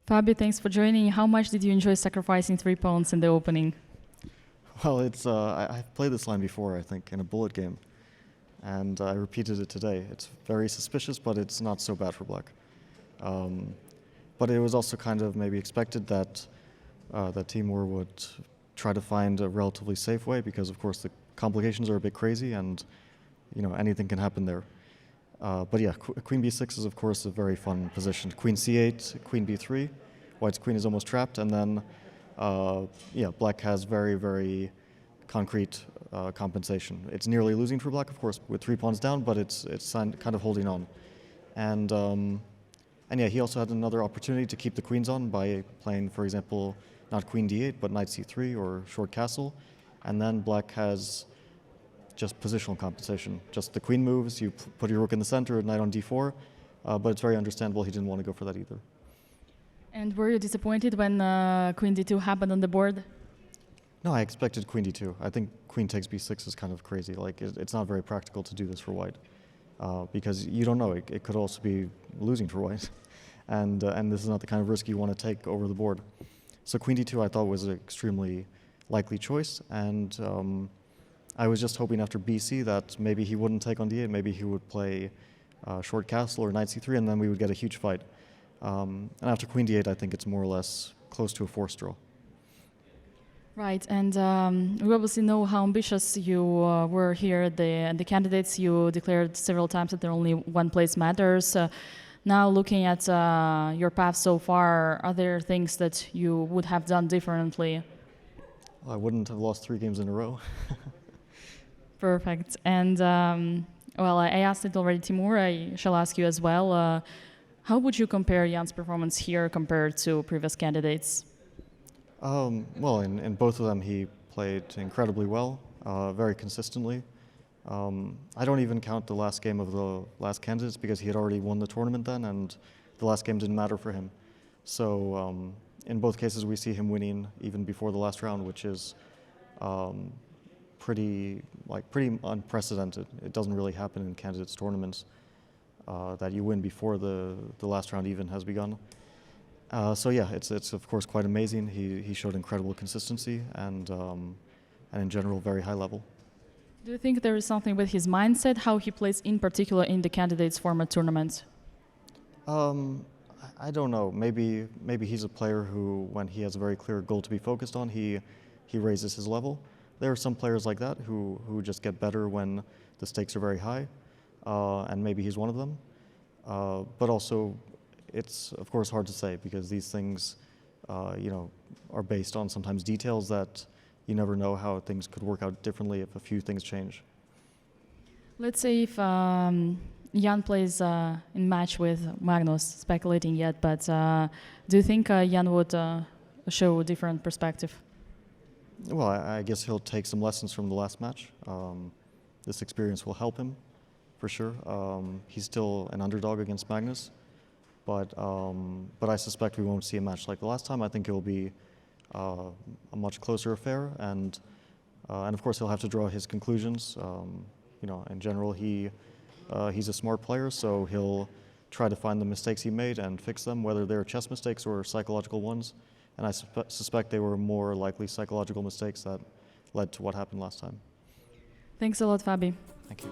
Fabi, thanks for joining. How much did you enjoy sacrificing 3 pawns in the opening? Well, I've played this line before, I think, in a bullet game, and I repeated it today. It's very suspicious, but it's not so bad for black. Um, but it was also kind of maybe expected that Timur would try to find a relatively safe way, because of course the complications are a bit crazy, and anything can happen there. But yeah, Queen b6 is of course a very fun position. Queen c8, Queen b3, White's queen is almost trapped, and then Black has very, very concrete compensation. It's nearly losing for Black, of course, with 3 pawns down, but it's kind of holding on. And yeah, he also had another opportunity to keep the queens on by playing, for example, not Queen d8, but Knight c3 or short castle, and then Black has just positional compensation. Just the queen moves, you put your rook in the center, knight on d4, but it's very understandable he didn't want to go for that either. And were you disappointed when Queen d2 happened on the board? No, I expected Queen d2. I think Queen takes b6 is kind of crazy. Like, it's not very practical to do this for White, because you don't know. It could also be losing for White, and this is not the kind of risk you want to take over the board. So Queen d2 I thought was an extremely likely choice, and I was just hoping after bc that maybe he wouldn't take on d8, maybe he would play short castle or knight c3, and then we would get a huge fight. And after Queen d8, I think it's more or less close to a forced draw. Right, and we obviously know how ambitious you were here. The candidates you declared several times that there only one place matters. Now looking at your path so far, are there things that you would have done differently? Well, I wouldn't have lost 3 games in a row. Perfect. And well, I asked it already, Timur. I shall ask you as well. How would you compare Jan's performance here compared to previous candidates? Well, in both of them, he played incredibly well, very consistently. I don't even count the last game of the last candidates because he had already won the tournament then, and the last game didn't matter for him. So in both cases, we see him winning even before the last round, which is pretty unprecedented. It doesn't really happen in candidates tournaments that you win before the last round even has begun. So yeah, it's of course quite amazing. He showed incredible consistency and in general very high level. Do you think there is something with his mindset, how he plays in particular in the candidates format tournaments? I don't know. Maybe he's a player who, when he has a very clear goal to be focused on, he raises his level. There are some players like that who just get better when the stakes are very high, and maybe he's one of them. But also, it's of course hard to say because these things, are based on sometimes details that you never know how things could work out differently if a few things change. Let's say if Jan plays in match with Magnus, speculating yet, but do you think Jan would show a different perspective? Well, I guess he'll take some lessons from the last match. This experience will help him, for sure. He's still an underdog against Magnus, but I suspect we won't see a match like the last time. I think it will be a much closer affair, and of course he'll have to draw his conclusions. In general, he's a smart player, so he'll try to find the mistakes he made and fix them, whether they're chess mistakes or psychological ones. And I suspect they were more likely psychological mistakes that led to what happened last time. Thanks a lot, Fabi. Thank you.